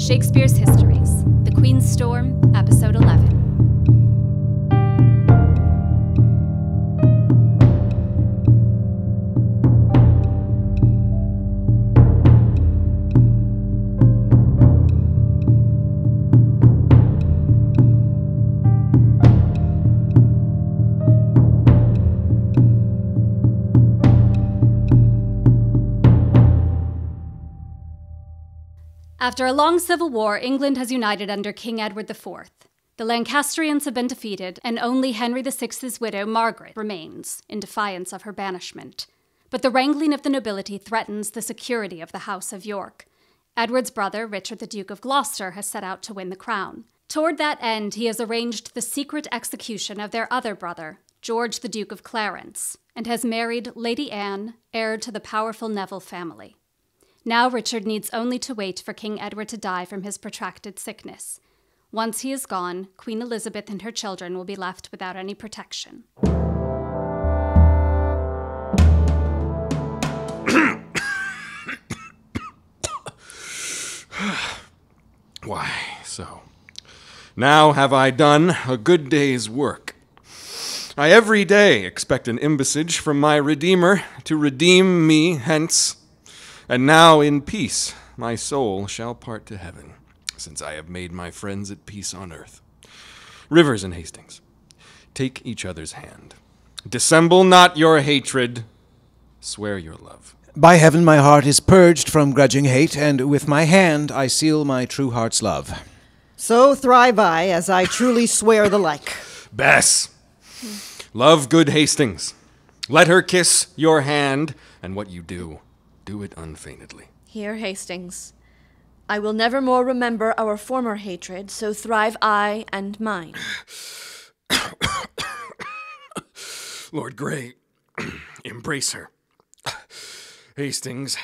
Shakespeare's Histories, The Queen's Storm, Episode 11. After a long civil war, England has united under King Edward IV. The Lancastrians have been defeated, and only Henry VI's widow, Margaret, remains, in defiance of her banishment. But the wrangling of the nobility threatens the security of the House of York. Edward's brother, Richard the Duke of Gloucester, has set out to win the crown. Toward that end, he has arranged the secret execution of their other brother, George the Duke of Clarence, and has married Lady Anne, heir to the powerful Neville family. Now Richard needs only to wait for King Edward to die from his protracted sickness. Once he is gone, Queen Elizabeth and her children will be left without any protection. Why, so now have I done a good day's work. I every day expect an embassage from my Redeemer to redeem me hence. And now in peace my soul shall part to heaven, since I have made my friends at peace on earth. Rivers and Hastings, take each other's hand. Dissemble not your hatred, swear your love. By heaven my heart is purged from grudging hate, and with my hand I seal my true heart's love. So thrive I, as I truly swear the like. Bess, love good Hastings. Let her kiss your hand, and what you do it unfeignedly. Here, Hastings. I will never more remember our former hatred, so thrive I and mine. Lord Grey, embrace her. Hastings,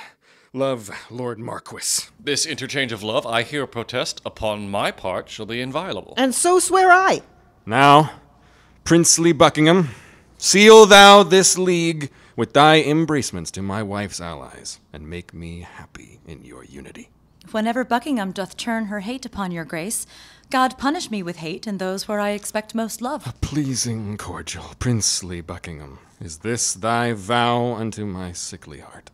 love Lord Marquis. This interchange of love, I here protest, upon my part, shall be inviolable. And so swear I. Now, princely Buckingham, seal thou this league with thy embracements to my wife's allies, and make me happy in your unity. Whenever Buckingham doth turn her hate upon your grace, God punish me with hate in those where I expect most love. A pleasing cordial, princely Buckingham, is this thy vow unto my sickly heart?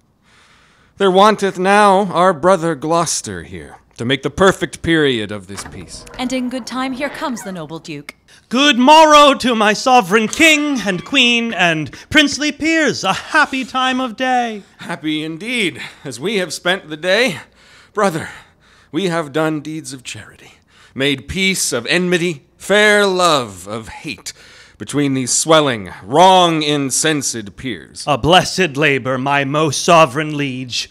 There wanteth now our brother Gloucester here, to make the perfect period of this peace. And in good time here comes the noble Duke. Good morrow to my sovereign king and queen and princely peers, a happy time of day. Happy indeed, as we have spent the day. Brother, we have done deeds of charity, made peace of enmity, fair love of hate, between these swelling, wrong incensed peers. A blessed labor, my most sovereign liege.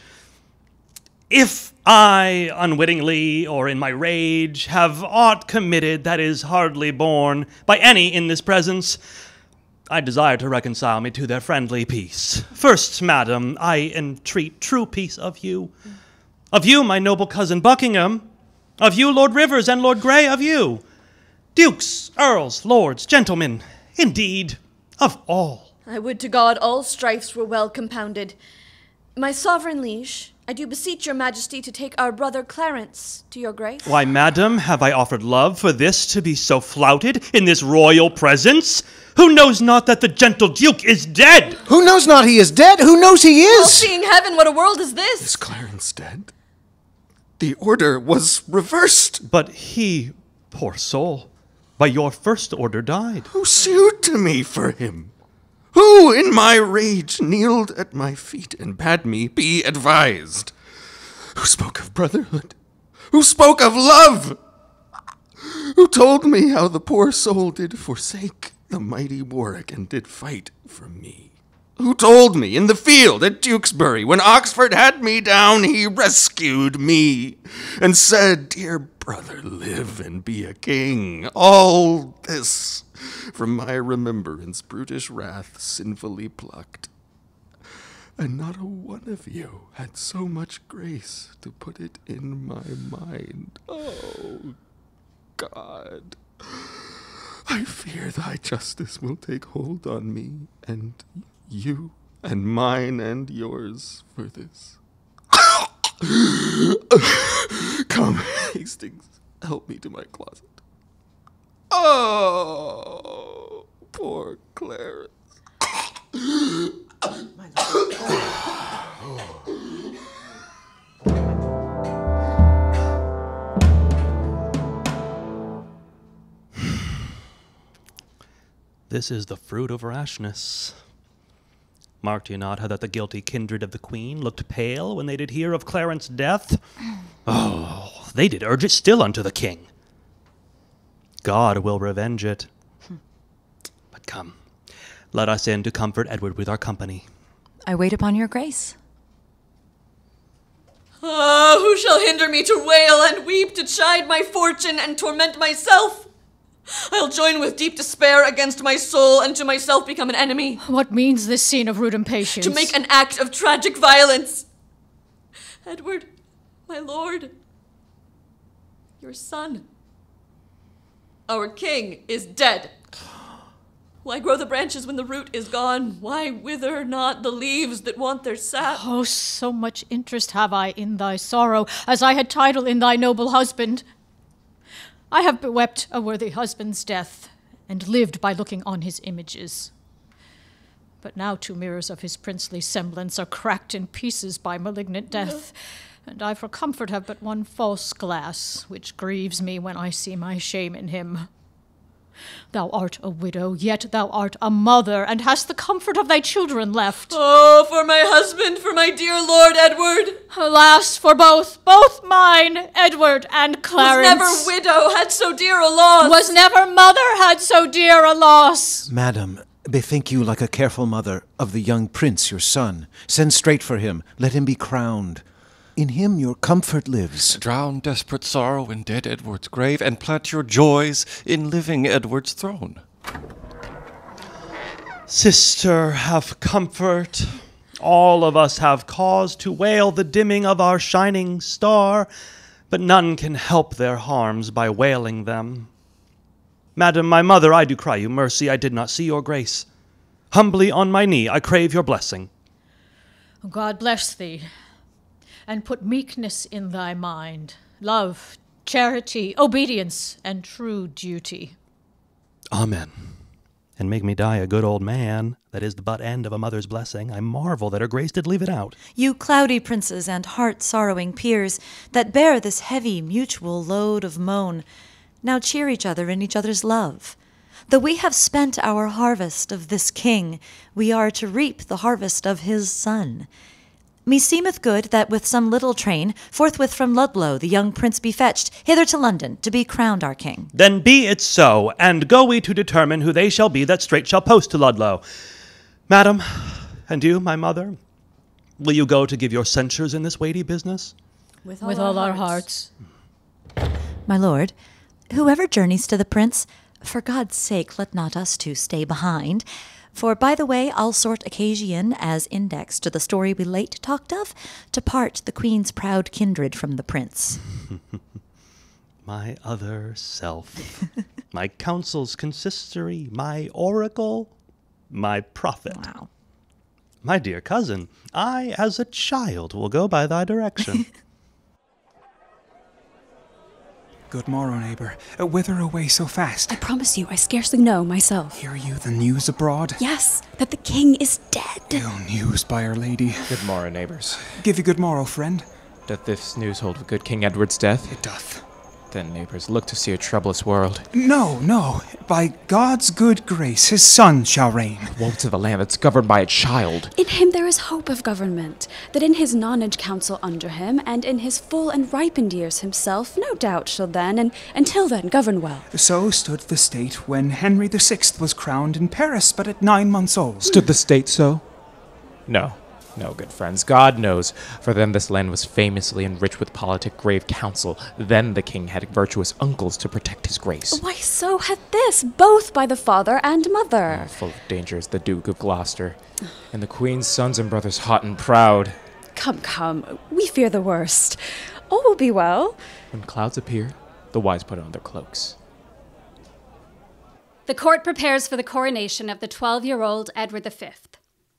If I, unwittingly or in my rage, have aught committed that is hardly borne by any in this presence, I desire to reconcile me to their friendly peace. First, madam, I entreat true peace of you. Of you, my noble cousin Buckingham. Of you, Lord Rivers and Lord Grey, of you. Dukes, earls, lords, gentlemen, indeed, of all. I would to God all strifes were well compounded. My sovereign liege, I do beseech your majesty to take our brother Clarence to your grace. Why, madam, have I offered love for this to be so flouted in this royal presence? Who knows not that the gentle duke is dead? Who knows not he is dead? Who knows he is? All-seeing heaven, what a world is this? Is Clarence dead? The order was reversed. But he, poor soul, by your first order died. Who sued to me for him? Who in my rage kneeled at my feet and bade me be advised? Who spoke of brotherhood? Who spoke of love? Who told me how the poor soul did forsake the mighty Warwick and did fight for me? Who told me in the field at Tewkesbury, when Oxford had me down, he rescued me and said, "Dear brother, live and be a king." All this from my remembrance, brutish wrath sinfully plucked. And not a one of you had so much grace to put it in my mind. Oh, God, I fear thy justice will take hold on me and you and mine and yours for this. Come, Hastings, help me to my closet. Oh, poor Clarence. This is the fruit of rashness. Marked you not how that the guilty kindred of the queen looked pale when they did hear of Clarence's death? Oh, they did urge it still unto the king. God will revenge it. But come, let us in to comfort Edward with our company. I wait upon your grace. Who shall hinder me to wail and weep, to chide my fortune and torment myself? I'll join with deep despair against my soul, and to myself become an enemy. What means this scene of rude impatience? To make an act of tragic violence. Edward, my lord, your son, our king, is dead. Why grow the branches when the root is gone? Why wither not the leaves that want their sap? Oh, so much interest have I in thy sorrow, as I had title in thy noble husband. I have bewept a worthy husband's death, and lived by looking on his images. But now 2 mirrors of his princely semblance are cracked in pieces by malignant death, and I for comfort have but one false glass, which grieves me when I see my shame in him. Thou art a widow, yet thou art a mother, and hast the comfort of thy children left. Oh, for my husband, for my dear Lord Edward! Alas, for both mine, Edward and Clarence. Was never widow had so dear a loss. Was never mother had so dear a loss. Madam, bethink you like a careful mother of the young prince, your son. Send straight for him. Let him be crowned. In him your comfort lives. Drown desperate sorrow in dead Edward's grave, and plant your joys in living Edward's throne. Sister, have comfort. All of us have cause to wail the dimming of our shining star, but none can help their harms by wailing them. Madam, my mother, I do cry you mercy, I did not see your grace. Humbly on my knee, I crave your blessing. God bless thee, and put meekness in thy mind, love, charity, obedience, and true duty. Amen. And make me die a good old man, that is the butt end of a mother's blessing. I marvel that her grace did leave it out. You cloudy princes and heart-sorrowing peers, that bear this heavy mutual load of moan, now cheer each other in each other's love. Though we have spent our harvest of this king, we are to reap the harvest of his son. Meseemeth good that with some little train, forthwith from Ludlow the young prince be fetched hither to London to be crowned our king. Then be it so, and go we to determine who they shall be that straight shall post to Ludlow. Madam, and you, my mother, will you go to give your censures in this weighty business? With all our hearts. My lord, whoever journeys to the prince, for God's sake let not us two stay behind. For by the way, I'll sort occasion as index to the story we late talked of, to part the queen's proud kindred from the prince. My other self, my council's consistory, my oracle, my prophet. Wow. My dear cousin, I as a child will go by thy direction. Good morrow, neighbour. Whither away so fast? I promise you, I scarcely know myself. Hear you the news abroad? Yes, that the king is dead. Ill news, by Our Lady. Good morrow, neighbours. Give you good morrow, friend. Doth this news hold of good King Edward's death? It doth. Then, neighbours, look to see a troublous world. No. By God's good grace, his son shall reign. Woe to the land that's governed by a child. In him there is hope of government, that in his nonage council under him, and in his full and ripened years himself, no doubt shall then, and until then, govern well. So stood the state when Henry VI was crowned in Paris, but at 9 months old. Stood the state so? No, good friends, God knows. For then this land was famously enriched with politic grave counsel. Then the king had virtuous uncles to protect his grace. Why, so had this, both by the father and mother. Full of dangers, the Duke of Gloucester, and the queen's sons and brothers hot and proud. Come, we fear the worst. All will be well. When clouds appear, the wise put on their cloaks. The court prepares for the coronation of the 12-year-old Edward V.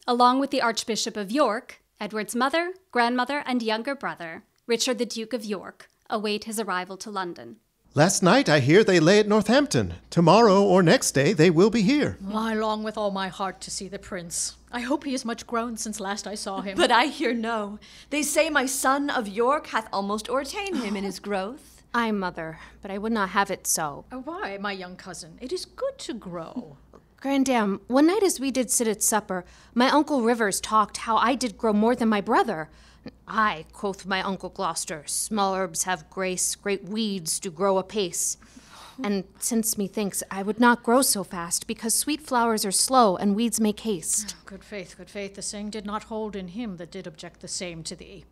Along with the Archbishop of York, Edward's mother, grandmother, and younger brother, Richard the Duke of York, await his arrival to London. Last night I hear they lay at Northampton. Tomorrow or next day they will be here. I long with all my heart to see the prince. I hope he is much grown since last I saw him. But I hear no. They say my son of York hath almost o'ertaken him in his growth. Ay, mother, but I would not have it so. Why, my young cousin? It is good to grow. Grandam, one night as we did sit at supper, my uncle Rivers talked how I did grow more than my brother. Ay, quoth my uncle Gloucester, small herbs have grace, great weeds do grow apace. And since methinks I would not grow so fast, because sweet flowers are slow and weeds make haste. Good faith, the saying did not hold in him that did object the same to thee.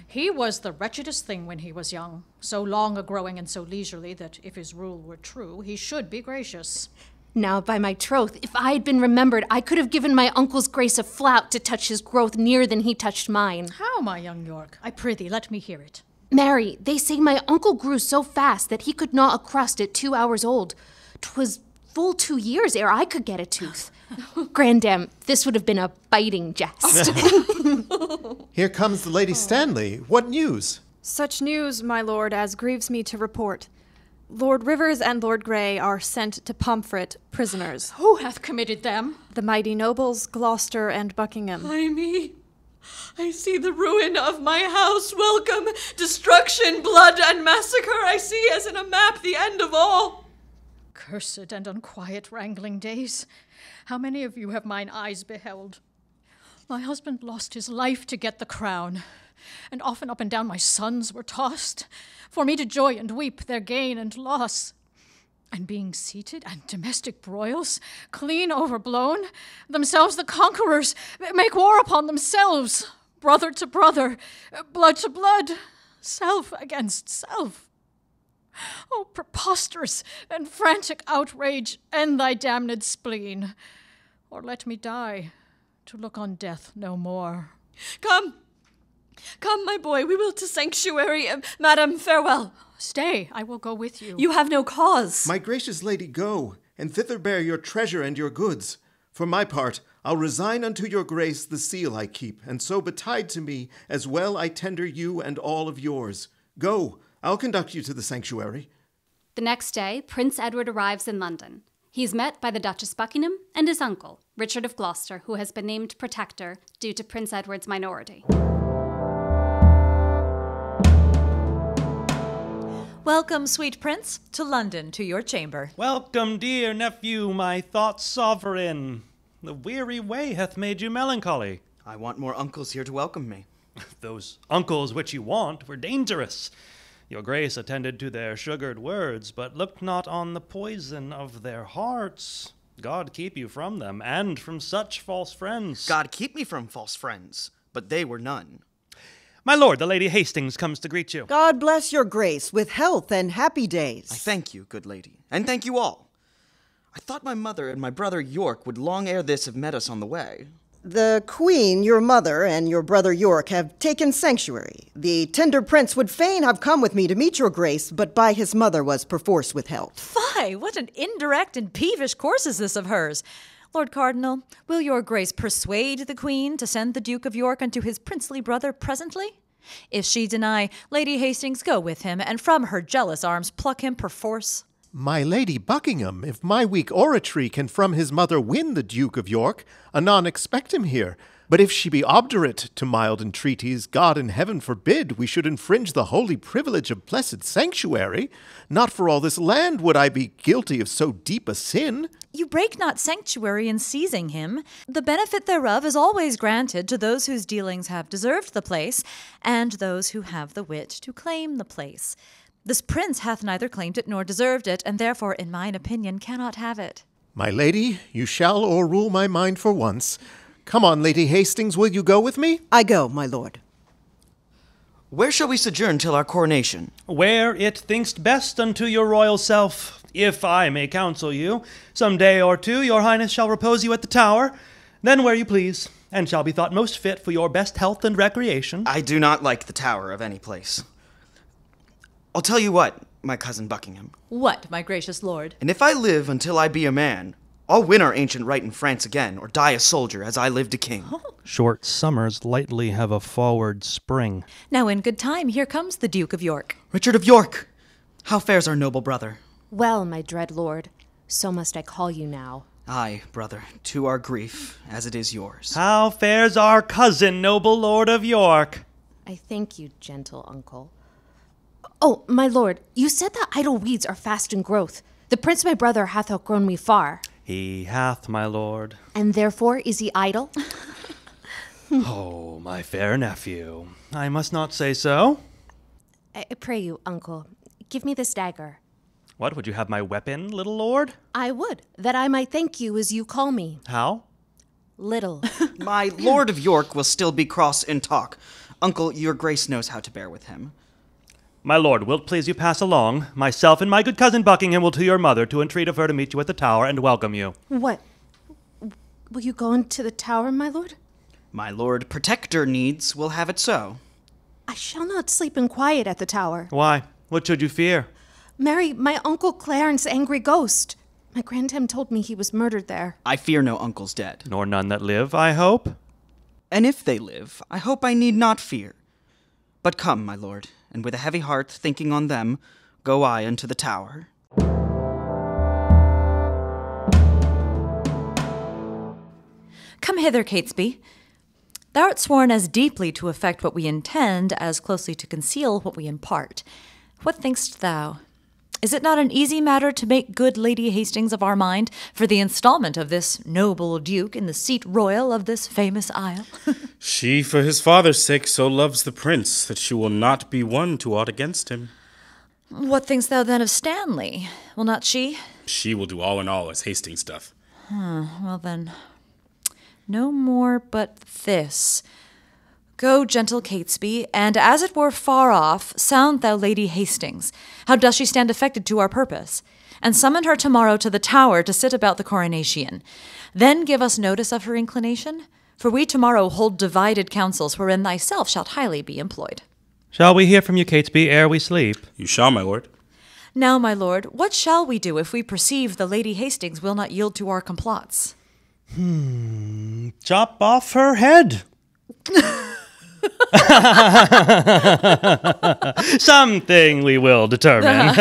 He was the wretchedest thing when he was young, so long a-growing and so leisurely that if his rule were true, he should be gracious. Now, by my troth, if I had been remembered, I could have given my uncle's grace a flout to touch his growth nearer than he touched mine. How, my young York? I prithee, let me hear it. Mary, they say my uncle grew so fast that he could gnaw a crust at 2 hours old. 'Twas full 2 years ere I could get a tooth. Grandam, this would have been a biting jest. Here comes the Lady Stanley. What news? Such news, my lord, as grieves me to report. Lord Rivers and Lord Grey are sent to Pomfret prisoners. Who hath committed them? The mighty nobles, Gloucester and Buckingham. Ay me, I see the ruin of my house. Welcome, destruction, blood, and massacre. I see as in a map the end of all. Cursed and unquiet wrangling days. How many of you have mine eyes beheld? My husband lost his life to get the crown, and often up and down my sons were tossed, for me to joy and weep their gain and loss. And being seated, and domestic broils, clean overblown, themselves the conquerors, make war upon themselves, brother to brother, blood to blood, self against self. Oh, preposterous and frantic outrage, end thy damned spleen, or let me die, to look on death no more. Come, my boy, we will to sanctuary. Madam, farewell. Stay, I will go with you. You have no cause. My gracious lady, go, and thither bear your treasure and your goods. For my part, I'll resign unto your grace the seal I keep, and so betide to me, as well I tender you and all of yours. Go, I'll conduct you to the sanctuary. The next day, Prince Edward arrives in London. He is met by the Duchess Buckingham and his uncle, Richard of Gloucester, who has been named protector due to Prince Edward's minority. Welcome, sweet prince, to London, to your chamber. Welcome, dear nephew, my thoughts sovereign. The weary way hath made you melancholy. I want more uncles here to welcome me. Those uncles which you want were dangerous. Your grace attended to their sugared words, but looked not on the poison of their hearts. God keep you from them, and from such false friends. God keep me from false friends, but they were none. My lord, the Lady Hastings comes to greet you. God bless your grace with health and happy days. I thank you, good lady, and thank you all. I thought my mother and my brother York would long ere this have met us on the way. The Queen, your mother, and your brother York have taken sanctuary. The tender prince would fain have come with me to meet your grace, but by his mother was perforce withheld. Fie, what an indirect and peevish course is this of hers! Lord Cardinal, will your grace persuade the Queen to send the Duke of York unto his princely brother presently? If she deny, Lady Hastings go with him, and from her jealous arms pluck him perforce. My Lady Buckingham, if my weak oratory can from his mother win the Duke of York, anon expect him here. But if she be obdurate to mild entreaties, God in heaven forbid we should infringe the holy privilege of blessed sanctuary. Not for all this land would I be guilty of so deep a sin. You break not sanctuary in seizing him. The benefit thereof is always granted to those whose dealings have deserved the place, and those who have the wit to claim the place. This prince hath neither claimed it nor deserved it, and therefore, in mine opinion, cannot have it. My lady, you shall o'errule my mind for once. Come on, Lady Hastings, will you go with me? I go, my lord. Where shall we sojourn till our coronation? Where it thinkst best unto your royal self. If I may counsel you, some day or two your highness shall repose you at the Tower, then where you please, and shall be thought most fit for your best health and recreation. I do not like the Tower of any place. I'll tell you what, my cousin Buckingham. What, my gracious lord? And if I live until I be a man, I'll win our ancient right in France again, or die a soldier as I lived a king. Short summers lightly have a forward spring. Now in good time, here comes the Duke of York. Richard of York, how fares our noble brother? Well, my dread lord, so must I call you now. Aye, brother, to our grief, as it is yours. How fares our cousin, noble Lord of York? I thank you, gentle uncle. Oh, my lord, you said that idle weeds are fast in growth. The prince my brother hath outgrown me far. He hath, my lord. And therefore is he idle? Oh, my fair nephew, I must not say so. I pray you, uncle, give me this dagger. What, would you have my weapon, little lord? I would, that I might thank you as you call me. How? Little. My Lord of York will still be cross in talk. Uncle, your grace knows how to bear with him. My lord, wilt please you pass along? Myself and my good cousin Buckingham will to your mother to entreat of her to meet you at the tower and welcome you. What? Will you go into the tower, my lord? My lord protector needs will have it so. I shall not sleep in quiet at the tower. Why? What should you fear? Marry, my uncle Clarence, angry ghost. My grandam told me he was murdered there. I fear no uncles dead. Nor none that live, I hope. And if they live, I hope I need not fear. But come, my lord, and with a heavy heart thinking on them, go I unto the tower. Come hither, Catesby. Thou art sworn as deeply to effect what we intend as closely to conceal what we impart. What think'st thou? Is it not an easy matter to make good Lady Hastings of our mind for the installment of this noble duke in the seat royal of this famous isle? She, for his father's sake, so loves the prince that she will not be one to aught against him. What thinkst thou then of Stanley? Will not she? She will do all in all as Hastings doth. Well then, no more but this. Go, gentle Catesby, and as it were far off, sound thou Lady Hastings. How does she stand affected to our purpose? And summon her tomorrow to the tower to sit about the coronation. Then give us notice of her inclination, for we tomorrow hold divided councils wherein thyself shalt highly be employed. Shall we hear from you, Catesby, ere we sleep? You shall, my lord. Now, my lord, what shall we do if we perceive the Lady Hastings will not yield to our complots? Chop off her head. Something we will determine.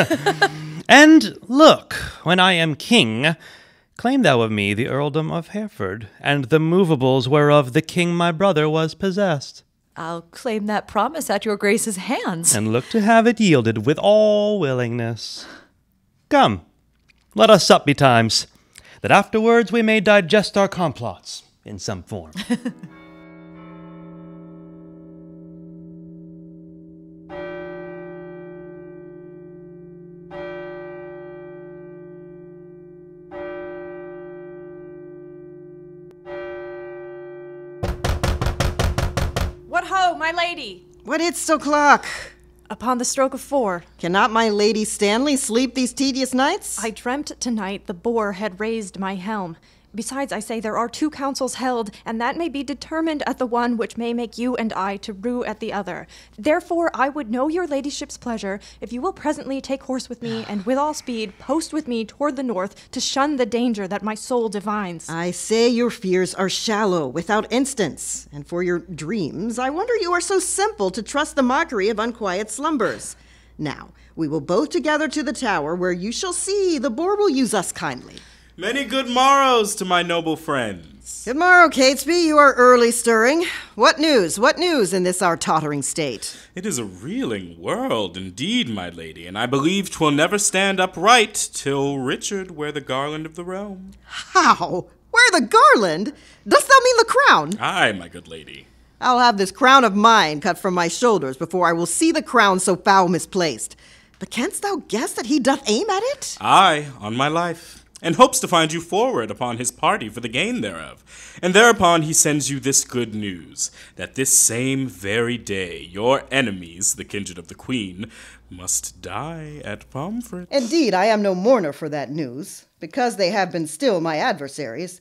And look, when I am king, claim thou of me the earldom of Hereford, and the movables whereof the king my brother was possessed. I'll claim that promise at your grace's hands. And look to have it yielded with all willingness. Come, let us sup betimes, that afterwards we may digest our complots in some form. What ho, my lady? What it's o'clock? Upon the stroke of 4. Cannot my lady Stanley sleep these tedious nights? I dreamt tonight the boar had raised my helm. Besides, I say there are 2 councils held, and that may be determined at the one which may make you and I to rue at the other. Therefore, I would know your ladyship's pleasure if you will presently take horse with me, and with all speed post with me toward the north to shun the danger that my soul divines. I say your fears are shallow, without instance, and for your dreams, I wonder you are so simple to trust the mockery of unquiet slumbers. Now, we will both together to the tower, where you shall see the boar will use us kindly. Many good morrows to my noble friends. Good morrow, Catesby. You are early stirring. What news in this our tottering state? It is a reeling world indeed, my lady, and I believe 'twill never stand upright till Richard wear the garland of the realm. How? Wear the garland? Dost thou mean the crown? Aye, my good lady. I'll have this crown of mine cut from my shoulders before I will see the crown so foul misplaced. But canst thou guess that he doth aim at it? Aye, on my life. And hopes to find you forward upon his party for the gain thereof. And thereupon he sends you this good news, that this same very day your enemies, the kindred of the queen, must die at Pomfret. Indeed, I am no mourner for that news, because they have been still my adversaries.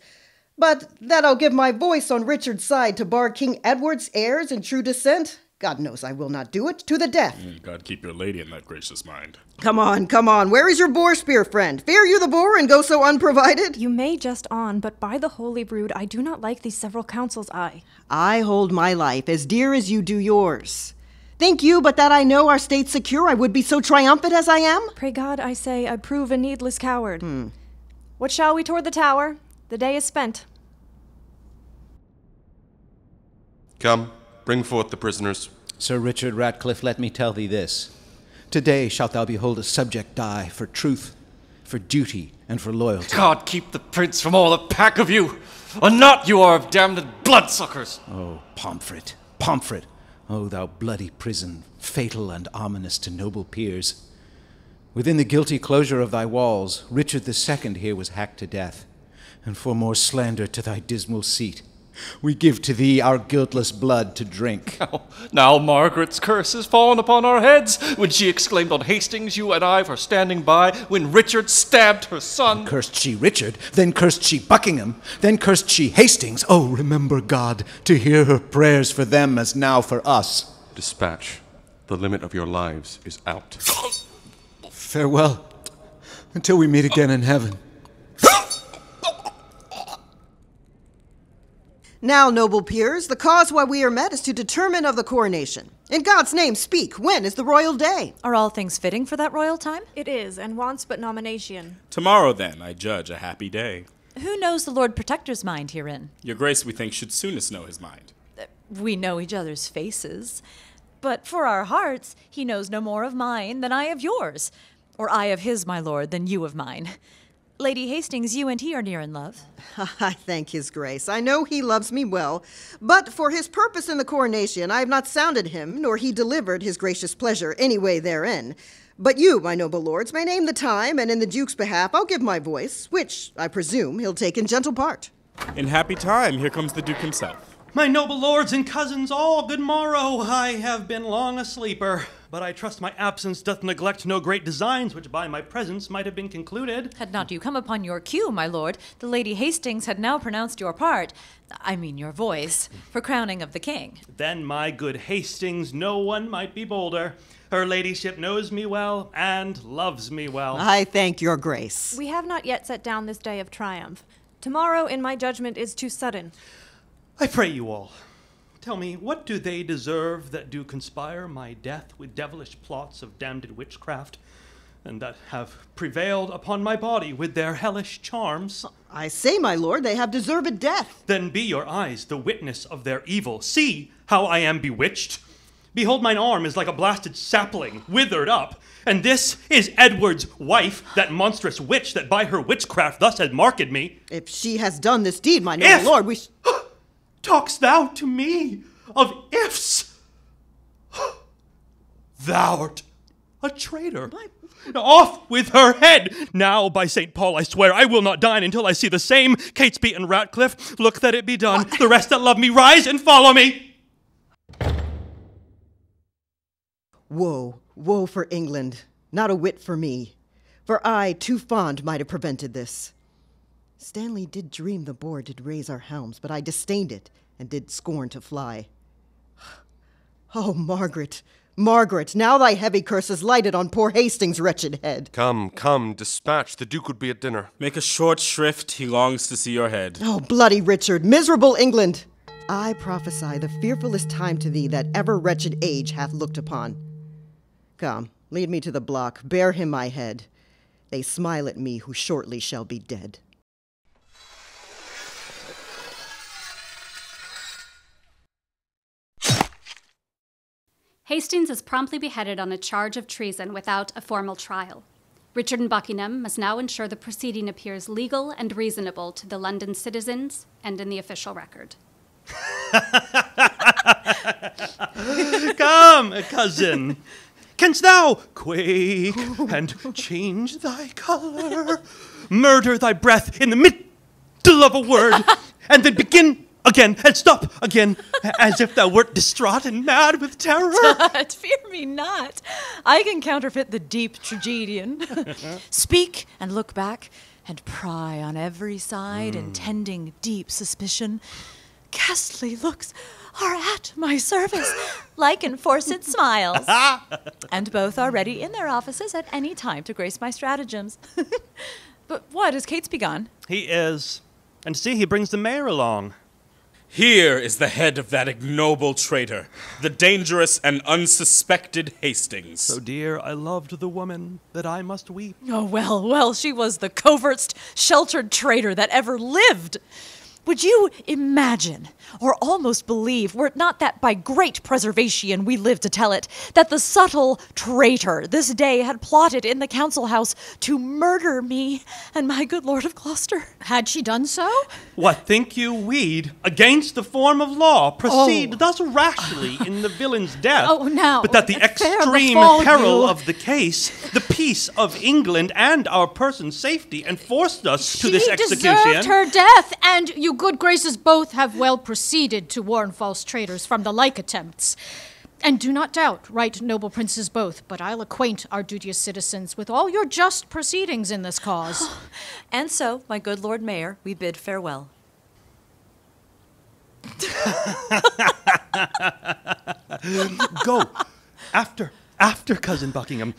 But that I'll give my voice on Richard's side to bar King Edward's heirs in true descent, God knows I will not do it, to the death. God keep your lady in that gracious mind. Come on, where is your boar spear, friend? Fear you the boar and go so unprovided? You may jest on, but by the holy brood, I do not like these several counsels, I hold my life as dear as you do yours. Think you but that I know our state secure, I would be so triumphant as I am? Pray God, I say, I prove a needless coward. What shall we toward the tower? The day is spent. Come, bring forth the prisoners. Sir Richard Ratcliffe, let me tell thee this. Today shalt thou behold a subject die for truth, for duty, and for loyalty. God keep the prince from all the pack of you! A knot you are of damned bloodsuckers! Oh, Pomfret, Pomfret! Oh, thou bloody prison, fatal and ominous to noble peers. Within the guilty closure of thy walls, Richard II here was hacked to death, and for more slander to thy dismal seat, we give to thee our guiltless blood to drink. Now Margaret's curse has fallen upon our heads, when she exclaimed on Hastings, you and I for standing by, when Richard stabbed her son. Cursed she Richard, then cursed she Buckingham, then cursed she Hastings. Oh, remember, God, to hear her prayers for them as now for us. Dispatch. The limit of your lives is out. Farewell, until we meet again in heaven. Now, noble peers, the cause why we are met is to determine of the coronation. In God's name, speak. When is the royal day? Are all things fitting for that royal time? It is, and wants but nomination. Tomorrow, then, I judge a happy day. Who knows the Lord Protector's mind herein? Your grace, we think, should soonest know his mind. We know each other's faces. But for our hearts, he knows no more of mine than I of yours. Or I of his, my lord, than you of mine. Lady Hastings, you and he are near in love. I thank his grace. I know he loves me well, but for his purpose in the coronation I have not sounded him, nor he delivered his gracious pleasure any way therein. But you, my noble lords, may name the time, and in the Duke's behalf I'll give my voice, which, I presume, he'll take in gentle part. In happy time, here comes the Duke himself. My noble lords and cousins all, good morrow. I have been long a sleeper, but I trust my absence doth neglect no great designs which by my presence might have been concluded. Had not you come upon your cue, my lord, the Lady Hastings had now pronounced your part, I mean your voice, for crowning of the king. Then, my good Hastings, no one might be bolder. Her ladyship knows me well and loves me well. I thank your grace. We have not yet set down this day of triumph. Tomorrow, in my judgment, is too sudden. I pray you all, tell me, what do they deserve that do conspire my death with devilish plots of damned witchcraft, and that have prevailed upon my body with their hellish charms? I say, my lord, they have deserved death. Then be your eyes the witness of their evil. See how I am bewitched. Behold, mine arm is like a blasted sapling, withered up. And this is Edward's wife, that monstrous witch that by her witchcraft thus has marked me. If she has done this deed, my noble lord, we... Talk'st thou to me of ifs? Thou'rt a traitor. Off with her head! Now, by St. Paul, I swear, I will not dine until I see the same Catesby and Ratcliffe. Look that it be done. The rest that love me, rise and follow me. Woe, woe for England, not a whit for me, for I, too fond, might have prevented this. Stanley did dream the boar did raise our helms, but I disdained it, and did scorn to fly. Oh, Margaret, Margaret, now thy heavy curse is lighted on poor Hastings' wretched head. Come, come, dispatch, the Duke would be at dinner. Make a short shrift, he longs to see your head. Oh, bloody Richard, miserable England! I prophesy the fearfullest time to thee that ever wretched age hath looked upon. Come, lead me to the block, bear him my head. They smile at me who shortly shall be dead. Hastings is promptly beheaded on a charge of treason without a formal trial. Richard and Buckingham must now ensure the proceeding appears legal and reasonable to the London citizens and in the official record. Come, cousin. Canst thou quake and change thy color, murder thy breath in the middle of a word, and then begin again and stop again, as if thou wert distraught and mad with terror? Tut, fear me not. I can counterfeit the deep tragedian. Speak and look back, and pry on every side, intending deep suspicion. Ghastly looks, are at my service, like enforced smiles. And both are ready in their offices at any time to grace my stratagems. But what, is Catesby gone? He is. And see, he brings the mayor along. Here is the head of that ignoble traitor, the dangerous and unsuspected Hastings. So dear, I loved the woman that I must weep. Oh, well, she was the covertst, sheltered traitor that ever lived. Would you imagine, or almost believe, were it not that by great preservation we live to tell it, that the subtle traitor this day had plotted in the council house to murder me and my good lord of Gloucester? Had she done so? What think you we'd, against the form of law, proceed thus rashly in the villain's death? Oh, now, but that the extreme peril of the case, the peace of England, and our person's safety enforced us to this execution. She deserved her death, and you good graces both have well proceeded to warn false traitors from the like attempts. And do not doubt, right noble princes both, but I'll acquaint our duteous citizens with all your just proceedings in this cause. And so, my good Lord Mayor, we bid farewell. Go, after cousin Buckingham,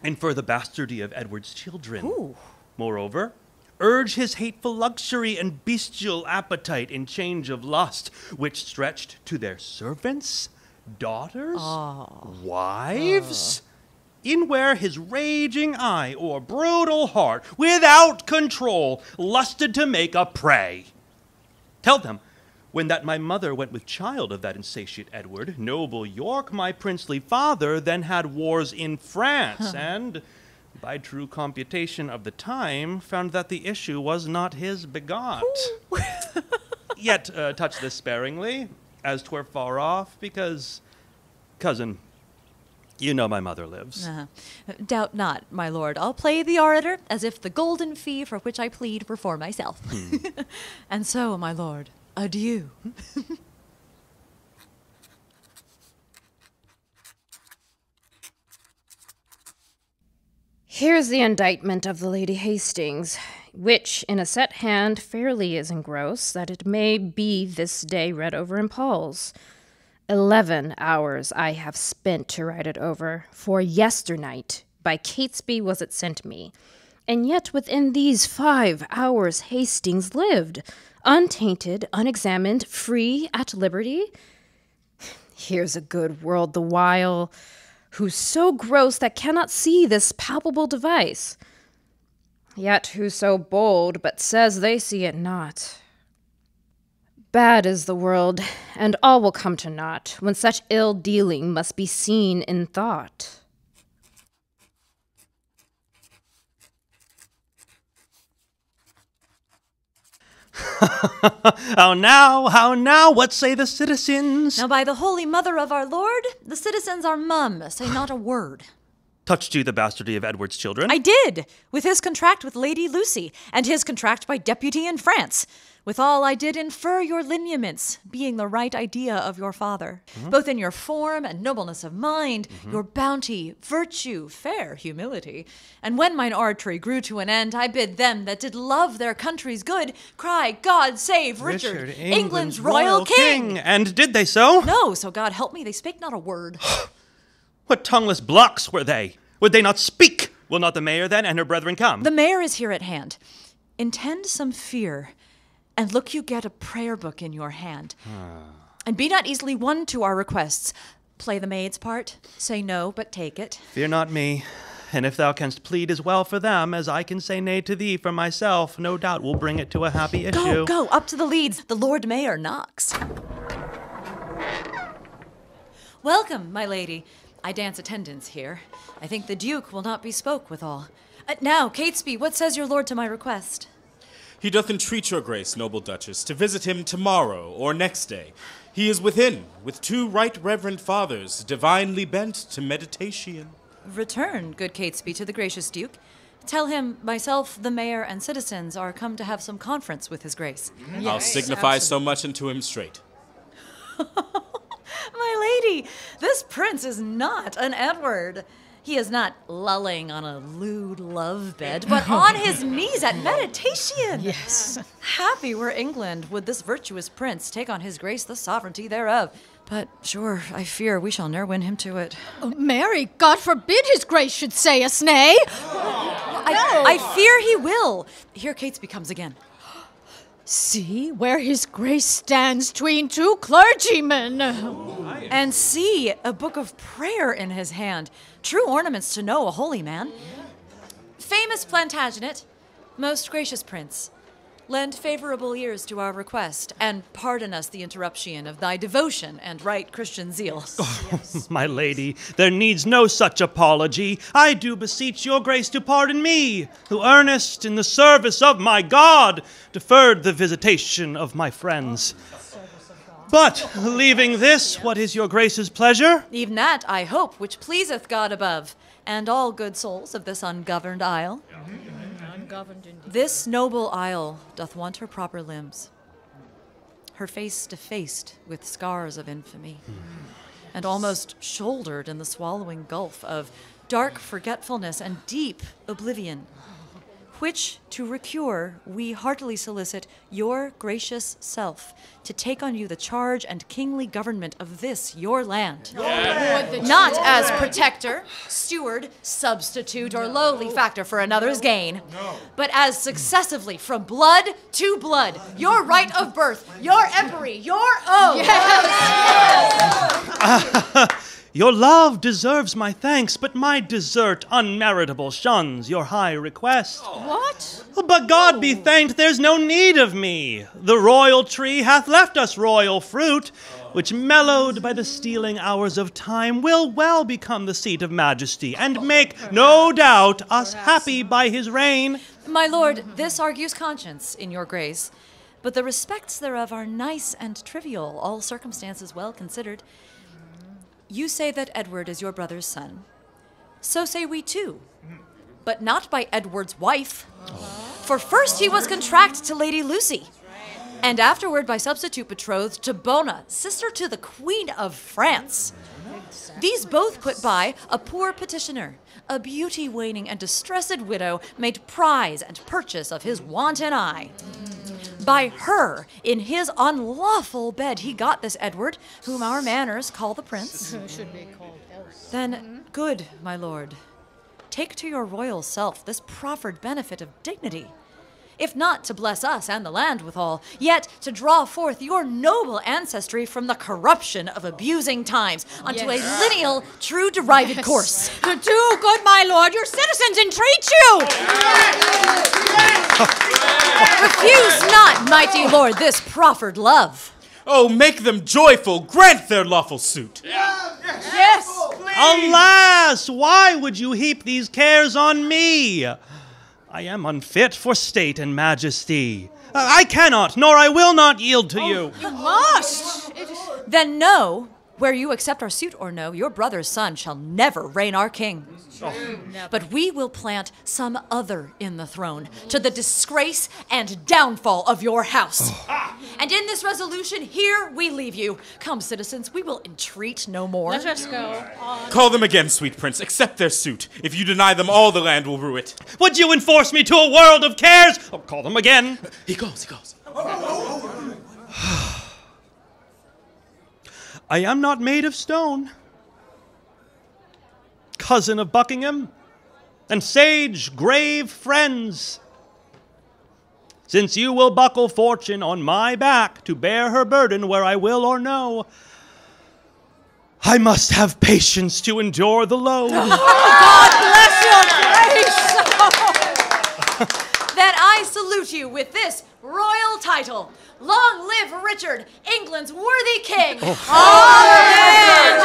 infer the bastardy of Edward's children. Ooh. Moreover, urge his hateful luxury and bestial appetite in change of lust, which stretched to their servants, daughters, wives, in where his raging eye or brutal heart, without control, lusted to make a prey. Tell them, when that my mother went with child of that insatiate Edward, noble York, my princely father, then had wars in France, and by true computation of the time, found that the issue was not his begot. Yet touch this sparingly, as 'twere far off, because, cousin, you know my mother lives. Doubt not, my lord, I'll play the orator as if the golden fee for which I plead were for myself. And so, my lord, adieu. Here's the indictment of the Lady Hastings, which in a set hand fairly is engrossed, that it may be this day read over in Paul's. 11 hours I have spent to write it over, for yesternight by Catesby was it sent me, and yet within these 5 hours Hastings lived, untainted, unexamined, free, at liberty. Here's a good world the while, who's so gross that cannot see this palpable device, yet who so bold but says they see it not. Bad is the world, and all will come to naught, when such ill dealing must be seen in thought. How now, what say the citizens? Now by the holy mother of our lord, the citizens are mum, say not a word. Touched you the bastardy of Edward's children? I did, with his contract with Lady Lucy, and his contract by deputy in France. Withal I did infer your lineaments, being the right idea of your father, both in your form and nobleness of mind, your bounty, virtue, fair humility. And when mine oratory grew to an end, I bid them that did love their country's good, cry, God save Richard, England's royal king. And did they so? No, so God help me, they spake not a word. What tongueless blocks were they? Would they not speak? Will not the mayor then and her brethren come? The mayor is here at hand. Intend some fear, and look you get a prayer book in your hand. And be not easily won to our requests. Play the maid's part. Say no, but take it. Fear not me. And if thou canst plead as well for them as I can say nay to thee for myself, no doubt we'll bring it to a happy issue. Go, up to the leads. The Lord Mayor knocks. Welcome, my lady. I dance attendance here. I think the Duke will not be spoke withal. Now, Catesby, what says your lord to my request? He doth entreat your grace, noble Duchess, to visit him tomorrow or next day. He is within, with 2 right reverend fathers, divinely bent to meditation. Return, good Catesby, to the gracious Duke. Tell him myself, the mayor, and citizens are come to have some conference with his grace. Yes, I'll signify so much unto him straight. My lady, this prince is not an Edward. He is not lulling on a lewd love bed, but on his knees at meditation. Yes. Happy were England would this virtuous prince take on his grace the sovereignty thereof. But sure, I fear we shall ne'er win him to it. Oh, Mary, God forbid his grace should say us nay. I fear he will. Here Catesby comes again. See where his grace stands 'tween two clergymen. And see a book of prayer in his hand. True ornaments to know a holy man. Famous Plantagenet, most gracious prince, lend favorable ears to our request, and pardon us the interruption of thy devotion and right Christian zeal. Yes. My lady, there needs no such apology. I do beseech your grace to pardon me, who earnest in the service of my God, deferred the visitation of my friends. But, leaving this, what is your grace's pleasure? Even that, I hope, which pleaseth God above, and all good souls of this ungoverned isle. This noble isle doth want her proper limbs, her face defaced with scars of infamy, and almost shouldered in the swallowing gulf of dark forgetfulness and deep oblivion, which to recure we heartily solicit your gracious self to take on you the charge and kingly government of this your land. Yes. Not as protector, steward, substitute, or lowly factor for another's gain, but as successively from blood to blood, your right of birth, your empery, your own. Your love deserves my thanks, but my desert unmeritable shuns your high request. What? But God be thanked, there's no need of me. The royal tree hath left us royal fruit, which mellowed by the stealing hours of time will well become the seat of majesty, and make, no doubt, us happy by his reign. My lord, this argues conscience, in your grace, but the respects thereof are nice and trivial, all circumstances well considered. You say that Edward is your brother's son. So say we too, but not by Edward's wife. For first he was contract to Lady Lucy, and afterward by substitute betrothed to Bona, sister to the Queen of France. These both put by a poor petitioner, a beauty waning and distressed widow, made prize and purchase of his wanton eye. By her, in his unlawful bed, he got this Edward, whom our manners call the prince. Should be called else. Then, good, my lord, take to your royal self this proffered benefit of dignity, if not to bless us and the land withal, yet to draw forth your noble ancestry from the corruption of abusing times unto a lineal, true derived course. Do, good my lord, your citizens entreat you! Refuse not, mighty lord, this proffered love. Oh, make them joyful, grant their lawful suit. Yes! Alas, why would you heap these cares on me? I am unfit for state and majesty. I cannot, nor I will not yield to you. You must! Then know, where you accept our suit or no, your brother's son shall never reign our king. But we will plant some other in the throne, to the disgrace and downfall of your house. And in this resolution, here we leave you. Come, citizens, we will entreat no more. Let us go on. Call them again, sweet prince. Accept their suit. If you deny them, all the land will rue it. Would you enforce me to a world of cares? Oh, call them again. He goes. I am not made of stone. Cousin of Buckingham, and sage, grave friends. Since you will buckle fortune on my back to bear her burden where I will or no, I must have patience to endure the load. God bless your grace! Then I salute you with this royal title. Long live Richard, England's worthy king. Amen!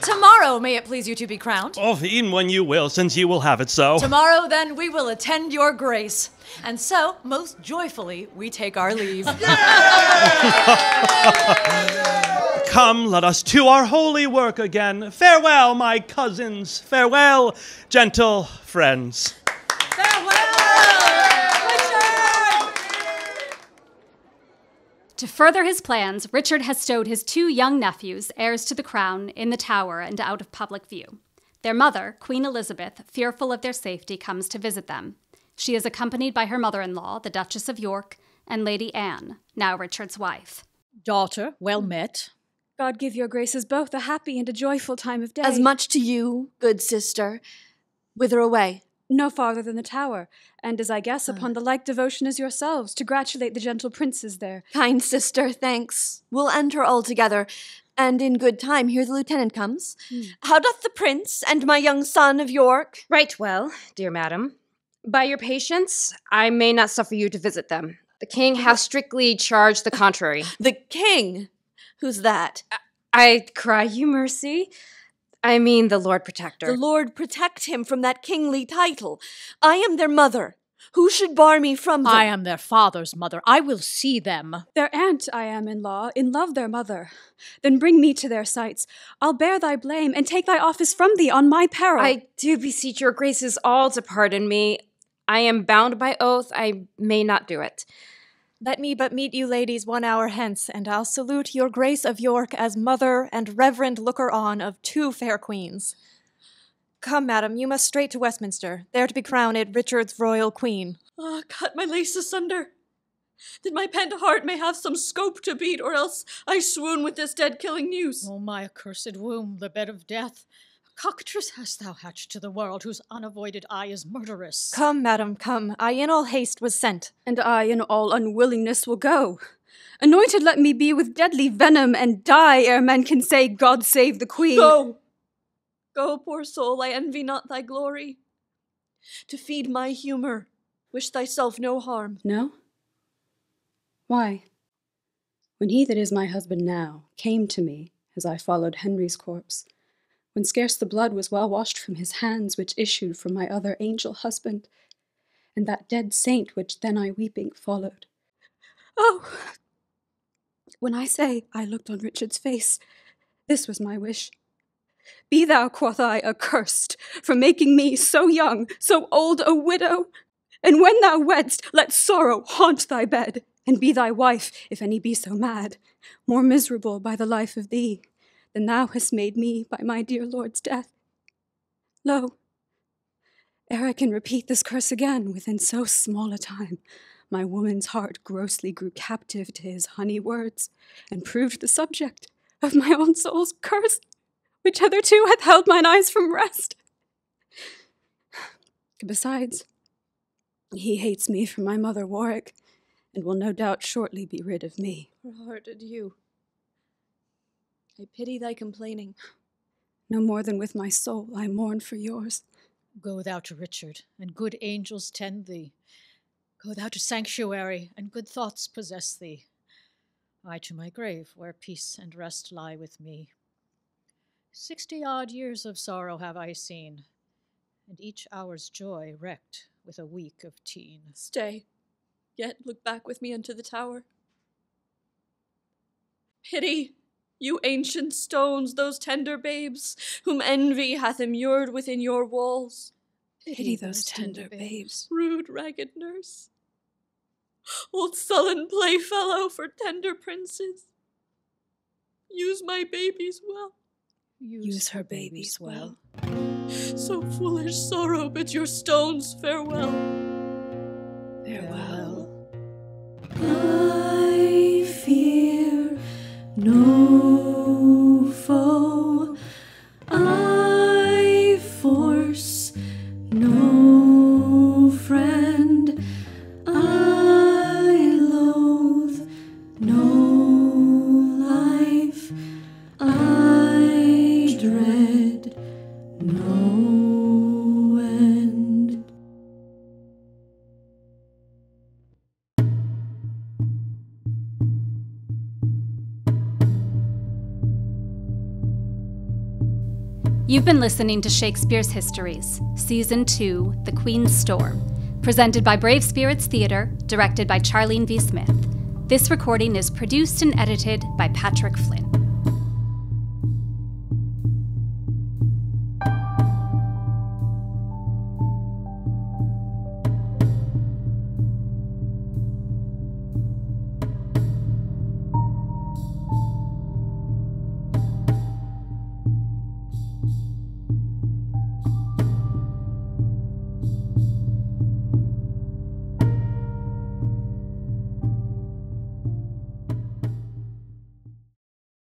Tomorrow may it please you to be crowned. Oh, e'en when you will, since you will have it so. Tomorrow, then, we will attend your grace. And so, most joyfully, we take our leave. Come, let us to our holy work again. Farewell, my cousins. Farewell, gentle friends. To further his plans, Richard has stowed his 2 young nephews, heirs to the crown, in the Tower and out of public view. Their mother, Queen Elizabeth, fearful of their safety, comes to visit them. She is accompanied by her mother-in-law, the Duchess of York, and Lady Anne, now Richard's wife. Daughter, well met. God give your graces both a happy and a joyful time of day. As much to you, good sister. Whither away? No farther than the Tower, and as I guess upon the like devotion as yourselves, to gratulate the gentle princes there. Kind sister, thanks. We'll enter all together, and in good time here the lieutenant comes. How doth the prince and my young son of York? Right well, dear madam. By your patience, I may not suffer you to visit them. The king hath strictly charged the contrary. The king? Who's that? I cry you mercy. I mean the Lord Protector. The Lord protect him from that kingly title. I am their mother. Who should bar me from them? I am their father's mother. I will see them. Their aunt I am in law, in love their mother. Then bring me to their sights. I'll bear thy blame, and take thy office from thee on my peril. I do beseech your graces all to pardon me. I am bound by oath, I may not do it. Let me but meet you ladies 1 hour hence, and I'll salute your grace of York as mother and reverend looker-on of 2 fair queens. Come, madam, you must straight to Westminster, there to be crowned Richard's royal queen. Cut my lace asunder, that my pent heart may have some scope to beat, or else I swoon with this dead-killing news. Oh, my accursed womb, the bed of death. Cockatrice hast thou hatched to the world, whose unavoided eye is murderous. Come, madam, come. I in all haste was sent. And I in all unwillingness will go. Anointed let me be with deadly venom, and die ere men can say, God save the queen. Go! Go, poor soul, I envy not thy glory. To feed my humour, wish thyself no harm. No? Why? When he that is my husband now came to me, as I followed Henry's corpse, when scarce the blood was well washed from his hands which issued from my other angel husband, and that dead saint which then I weeping followed. Oh! When I say I looked on Richard's face, this was my wish. Be thou, quoth I, accursed, for making me so young, so old a widow. And when thou weddest, let sorrow haunt thy bed, and be thy wife, if any be so mad, more miserable by the life of thee, than thou hast made me by my dear lord's death. Lo, ere I can repeat this curse again within so small a time, my woman's heart grossly grew captive to his honey words, and proved the subject of my own soul's curse, which hitherto hath held mine eyes from rest. Besides, he hates me for my mother Warwick, and will no doubt shortly be rid of me. Hearted you. I pity thy complaining. No more than with my soul I mourn for yours. Go thou to Richard, and good angels tend thee. Go thou to sanctuary, and good thoughts possess thee. I to my grave, where peace and rest lie with me. 60-odd years of sorrow have I seen, and each hour's joy wrecked with a week of teen. Stay, yet look back with me unto the Tower. Pity, you ancient stones, those tender babes, whom envy hath immured within your walls. Pity those tender babes. Rude ragged nurse, old sullen playfellow for tender princes. Use my babies well. Use her babies well. So foolish sorrow bids your stones farewell. Farewell. I fear no foe, I force no friend, I loathe no life, I dread no end. You've been listening to Shakespeare's Histories, Season 2, The Queen's Storm, presented by Brave Spirits Theatre, directed by Charlene V. Smith. This recording is produced and edited by Patrick Flynn.